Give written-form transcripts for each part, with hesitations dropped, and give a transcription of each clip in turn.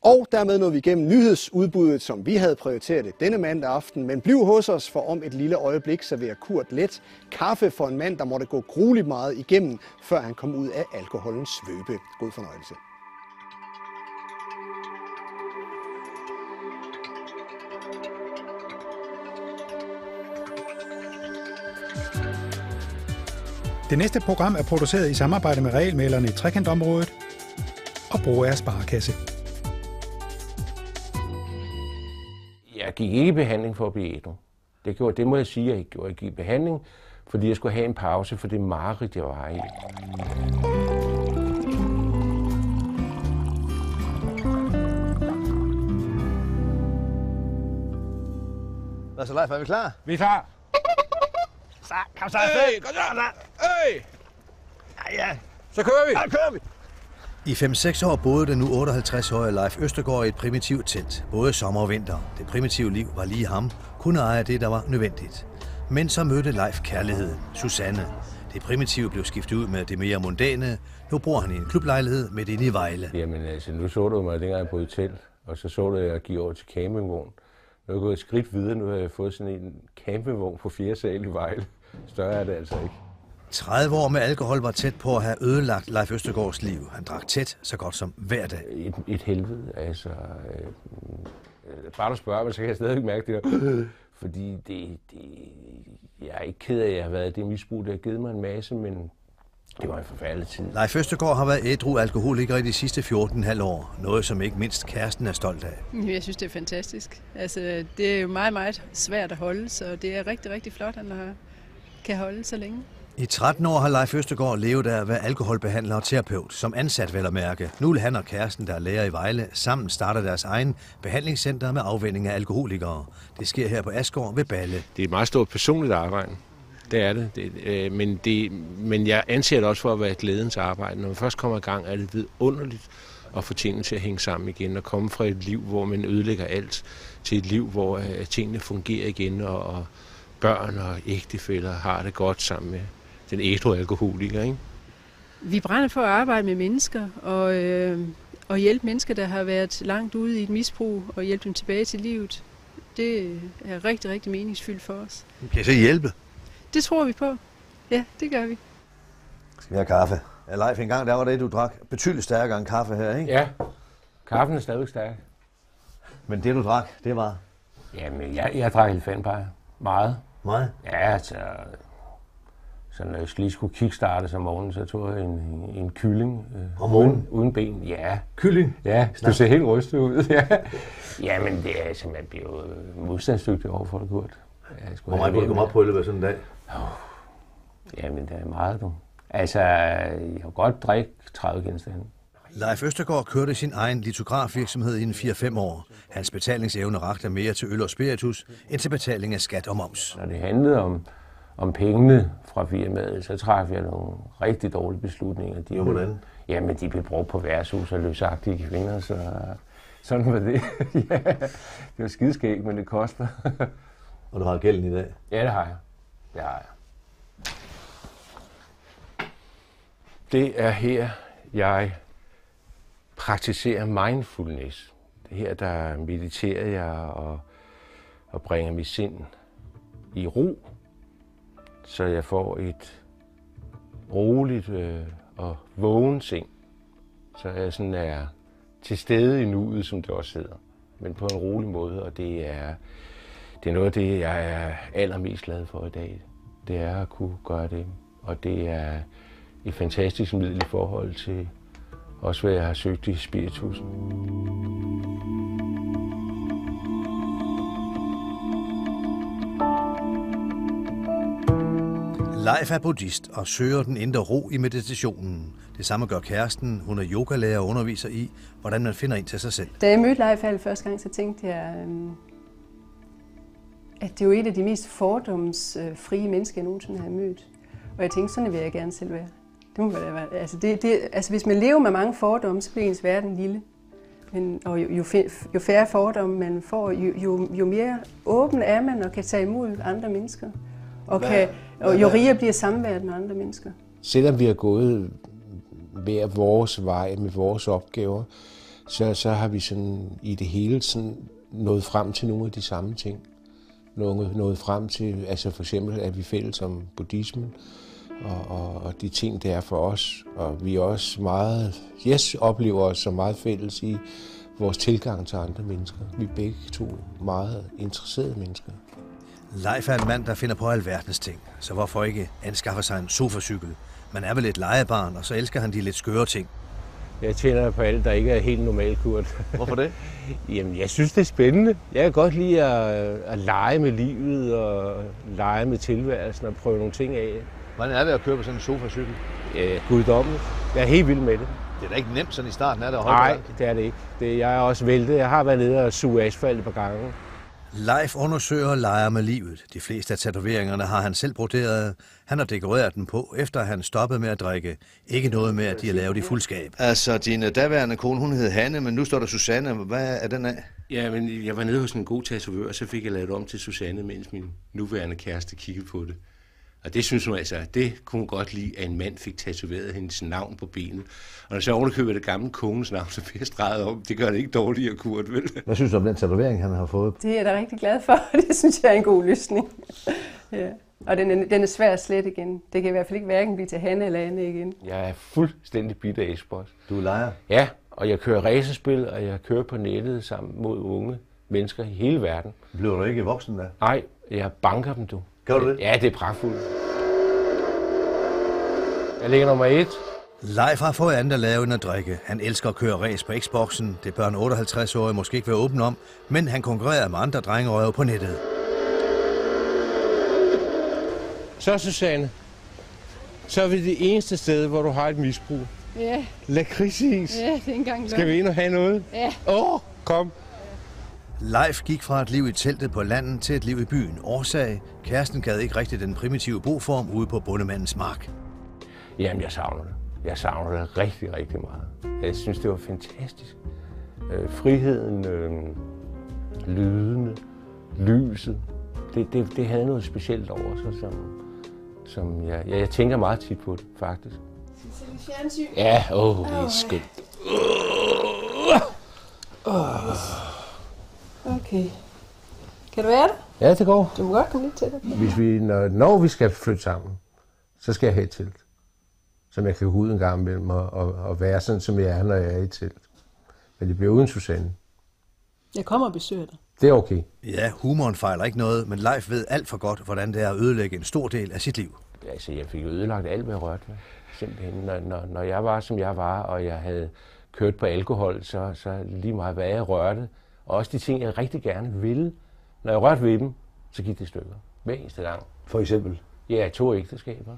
Og dermed nåede vi igennem nyhedsudbuddet, som vi havde prioriteret denne mandag aften. Men bliv hos os, for om et lille øjeblik serverer Kurt Let kaffe for en mand, der måtte gå grueligt meget igennem, før han kom ud af alkoholens svøbe. God fornøjelse. Det næste program er produceret i samarbejde med realmælerne i trekantområdet og Broager Sparekasse. Jeg gik ikke i behandling for at blive ædru. Det må jeg sige, jeg ikke gjorde. Jeg gik i behandling, fordi jeg skulle have en pause for det mareridt, jeg var i. Hvad så, Leif? Er vi klar? Vi er klar. Så, kom så. Hey, kom så. Hey. Ja. Så kører vi. Ja, kører vi. I 5-6 år boede den nu 58-årige Leif Østergaard i et primitivt telt, både sommer og vinter. Det primitive liv var lige ham, kun eje det, der var nødvendigt. Men så mødte Leif kærligheden, Susanne. Det primitive blev skiftet ud med det mere mondæne. Nu bor han i en klublejlighed midt inde i Vejle. Jamen altså, nu så du mig, dengang jeg boede i telt, og så du, at jeg gik over til campingvogn. Nu er jeg gået et skridt videre, nu har jeg fået sådan en campingvogn på 4. sal i Vejle. Større er det altså ikke. 30 år med alkohol var tæt på at have ødelagt Leif Østergaards liv. Han drak tæt så godt som hver dag. Et helvede, altså. Bare du spørger mig, så kan jeg stadig mærke det der. Fordi jeg er ikke ked af, at jeg har været det misbrug, der har givet mig en masse, men det var en forfærdelig tid. Leif Østergaard har været ædru alkoholiker i de sidste 14,5 år. Noget, som ikke mindst kæresten er stolt af. Jeg synes, det er fantastisk. Altså, det er jo meget, meget svært at holde, så det er rigtig, rigtig flot, at han kan holde så længe. I 13 år har Leif Østergaard levet af at være alkoholbehandler og terapeut, som ansat vel at mærke. Nu vil han og kæresten, der er lærer i Vejle, sammen starter deres egen behandlingscenter med afvænning af alkoholikere. Det sker her på Asgård ved Balle. Det er et meget stort personligt arbejde. Det er det. Men jeg anser det også for at være glædens arbejde. Når man først kommer i gang, er det vidunderligt at få tingene til at hænge sammen igen og komme fra et liv, hvor man ødelægger alt, til et liv, hvor tingene fungerer igen, og børn og ægtefæller har det godt sammen med den ædru alkoholiker, ikke? Vi brænder for at arbejde med mennesker og hjælpe mennesker, der har været langt ude i et misbrug, og hjælpe dem tilbage til livet. Det er rigtig, rigtig meningsfyldt for os. Kan I så hjælpe? Det tror vi på. Ja, det gør vi. Skal vi have kaffe? Ja, Leif, en gang der var det, du drak betydeligt stærkere end kaffe her, ikke? Ja, kaffen er stadig stærk. Men det, du drak, det var? Jamen, jeg drak elefantpege. Meget. Meget? Ja, altså. Så når jeg lige skulle kickstarte om morgenen, så tog jeg en kylling. Om morgenen? Uden ben, ja. Kylling? Ja, du ser helt rystet ud. Ja. Jamen, det er altså, man bliver jo modstandsdygtig overfor det, Kurt. Hvor meget kunne du komme op på i løbet af sådan en dag? Jamen, det er meget, du. Altså, jeg kan godt drikke 30 genstande. Leif Østergaard kørte sin egen litografvirksomhed i 4-5 år. Hans betalingsevne rakte mere til øl og spiritus, end til betaling af skat og moms. Når det handlede om pengene fra firmaet, så træffede jeg nogle rigtig dårlige beslutninger. Hvordan? Jamen, de blev brugt på værtshus og løsagtige kvinder, så sådan var det. Ja, det var skideskægt, men det koster. Og du har gælden i dag? Ja, det har jeg. Det er her, jeg praktiserer mindfulness. Det her, der mediterer jeg og bringer mit sind i ro, så jeg får et roligt og vågen sind. Så jeg sådan er til stede i nuet, som det også hedder, men på en rolig måde, og det er noget af det, jeg er allermest glad for i dag. Det er at kunne gøre det, og det er et fantastisk middel i forhold til også, hvad jeg har søgt i spiritus. Leif er buddhist og søger den indre ro i meditationen. Det samme gør kæresten. Hun er yogalærer og underviser i, hvordan man finder ind til sig selv. Da jeg mødte Leif første gang, så tænkte jeg, at det er jo et af de mest fordomsfrie mennesker, jeg nogensinde har mødt. Og jeg tænkte, sådan vil jeg gerne selv være. Det må være. Altså, hvis man lever med mange fordomme, så bliver ens verden lille. Og jo færre fordomme man får, jo mere åben er man og kan tage imod andre mennesker. Og jo rigere bliver samværet med andre mennesker. Selvom vi har gået hver vores vej med vores opgaver, så har vi sådan i det hele sådan nået frem til nogle af de samme ting. Nået frem til, altså for eksempel, at vi er fælles om buddhismen, og de ting, det er for os. Og vi er også meget, oplever os som meget fælles i vores tilgang til andre mennesker. Vi er begge to meget interesserede mennesker. Leif er en mand, der finder på alverdens ting, så hvorfor ikke anskaffe sig en sofacykel? Man er vel et legebarn, og så elsker han de lidt skøre ting. Jeg tænder på alt, der ikke er helt normalt, Kurt. Hvorfor det? Jamen, jeg synes, det er spændende. Jeg kan godt lide at lege med livet og lege med tilværelsen og prøve nogle ting af. Hvordan er det at køre på sådan en sofacykel? Guddommeligt. Jeg er helt vild med det. Det er da ikke nemt sådan i starten, er det at holde Nej, det er det ikke. Jeg er også væltet. Jeg har været nede og suge asfalt et par gange. Leif undersøger og leger med livet. De fleste af tatoveringerne har han selv broderet. Han har dekoreret dem på, efter han stoppede med at drikke. Ikke noget med, at de er lavet i fuldskab. Altså, din daværende kone, hun hed Hanne, men nu står der Susanne. Hvad er den af? Ja, men jeg var nede hos en god tatovør, og så fik jeg lavet om til Susanne, mens min nuværende kæreste kiggede på det. Og det synes hun altså, det kunne hun godt lide, at en mand fik tatoveret hendes navn på benet. Og når så ovenikøbet det gamle kongens navn, så bliver jeg streget om. Det gør det ikke dårligere, Kurt, vel? Hvad synes du om den tatovering, han har fået? Det er jeg da rigtig glad for. Det synes jeg er en god løsning. Ja. Og den er svær at slette igen. Det kan i hvert fald ikke hverken blive til Hanne eller Anne igen. Jeg er fuldstændig bidt af e-sport. Du er lejer? Ja, og jeg kører racerspil, og jeg kører på nettet sammen mod unge mennesker i hele verden. Bliver du ikke voksen da? Nej, jeg banker dem, du. Gør du det? Ja, det er pragtfuldt. Jeg ligger nummer 1. Leif har fået andet at lave end at drikke. Han elsker at køre race på Xboxen. Det bør en 58-årig måske ikke være åben om, men han konkurrerer med andre drengerøve på nettet. Så, Susanne, så er vi det eneste sted, hvor du har et misbrug. Ja. Lakridsis. Ja, det er engang Skal vi ind og have noget? Ja. Kom. Leif gik fra et liv i teltet på landet til et liv i byen. Årsag: kæresten gad ikke rigtig den primitive boform ude på bondemandens mark. Jamen, jeg savner det. Jeg savner det rigtig, rigtig meget. Jeg synes, det var fantastisk. Friheden, lydene, lyset, det havde noget specielt over sig, som jeg tænker meget tit på det, faktisk. Skal vi fjernsyn? Ja, det er skønt. Okay. Kan du være der? Ja, det går. Du må godt komme lidt tættere. Når vi skal flytte sammen, så skal jeg have et telt, som jeg kan gå ud en gang imellem og være sådan, som jeg er, når jeg er i et telt. Men det bliver uden Susanne. Jeg kommer og besøger dig. Det er okay. Ja, humoren fejler ikke noget, men Leif ved alt for godt, hvordan det er at ødelægge en stor del af sit liv. Altså, jeg fik ødelagt alt, hvad jeg rørte med. Simpelthen, når jeg var, som jeg var, og jeg havde kørt på alkohol, så lige meget, hvad jeg rørte, og også de ting, jeg rigtig gerne ville, når jeg rørte ved dem, så gik det i stykker. Hver eneste gang. For eksempel? Ja, 2 ægteskaber.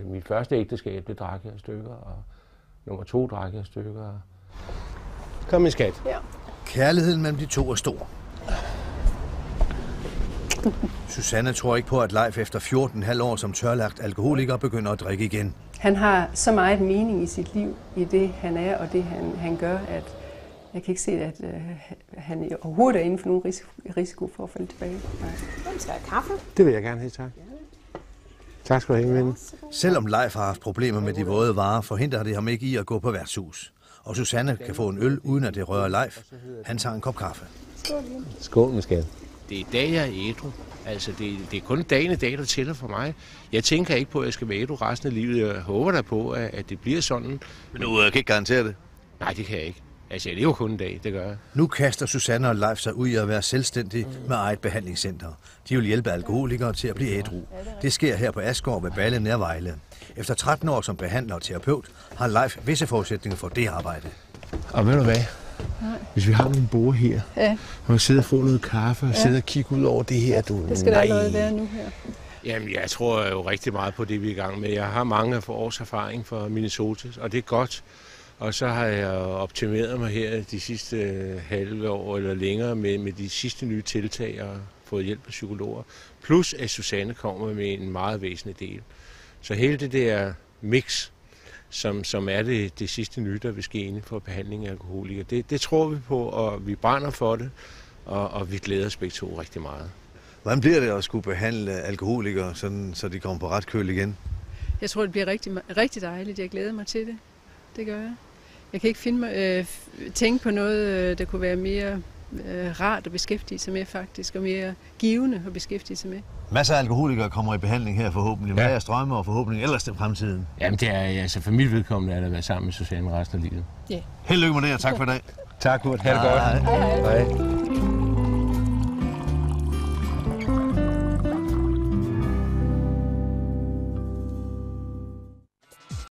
Mit første ægteskab, det drak jeg i stykker, og nummer 2 drak jeg i stykker. Kom med, skat. Ja. Kærligheden mellem de to er stor. Susanne tror ikke på, at Leif efter 14,5 år som tørlagt alkoholiker begynder at drikke igen. Han har så meget mening i sit liv, i det han er og det han gør, at jeg kan ikke se, at han overhovedet er inden for nogen risiko for at falde tilbage. Nej. Hvem skal have kaffe? Det vil jeg gerne have, tak. Tak skal du have, ven. Selvom Leif har haft problemer med de våde varer, forhindrer det ham ikke i at gå på værtshus. Og Susanne kan få en øl, uden at det rører Leif. Han tager en kop kaffe. Skål med skat. Det er i dag, jeg er ædru. Altså, det er kun dagen i dag, der tæller for mig. Jeg tænker ikke på, at jeg skal være ædru resten af livet. Jeg håber da på, at det bliver sådan. Men du kan ikke garantere det? Nej, det kan jeg ikke. Altså, jeg lever kun en dag, det gør jeg. Nu kaster Susanne og Leif sig ud i at være selvstændige med eget behandlingscenter. De vil hjælpe alkoholikere til at blive ædru. Det sker her på Asgård ved Balle nær Vejle. Efter 13 år som behandler og terapeut, har Leif visse forudsætninger for det arbejde. Og ved du hvad? Hvis vi har nogle bord her, og vi sidder og får noget kaffe og sidder og kigger ud over det her, Det skal der allerede være nu her. Jamen, jeg tror jo rigtig meget på det, vi er i gang med. Jeg har mange års erfaring fra Minnesota, og det er godt. Og så har jeg optimeret mig her de sidste halve år eller længere med de sidste nye tiltag og fået hjælp af psykologer. Plus at Susanne kommer med en meget væsentlig del. Så hele det der mix, som er det sidste nye, der vil ske inden for behandling af alkoholikere, det tror vi på, og vi brænder for det, og vi glæder os begge to rigtig meget. Hvordan bliver det at skulle behandle alkoholikere, sådan, så de kommer på ret køl igen? Jeg tror, det bliver rigtig, rigtig dejligt. Jeg glæder mig til det. Det gør jeg. Jeg kan ikke tænke på noget, der kunne være mere rart at beskæftige sig med faktisk, og mere givende at beskæftige sig med. Masser af alkoholikere kommer i behandling her forhåbentlig. Hvad er jeres drømme og forhåbning ellers til fremtiden? Jamen det er altså for mit vedkommende at være sammen med Susanne resten af livet. Ja. Held og lykke med det, og tak for i dag. Tak, Kurt. Ha' det godt. Hej. Hej.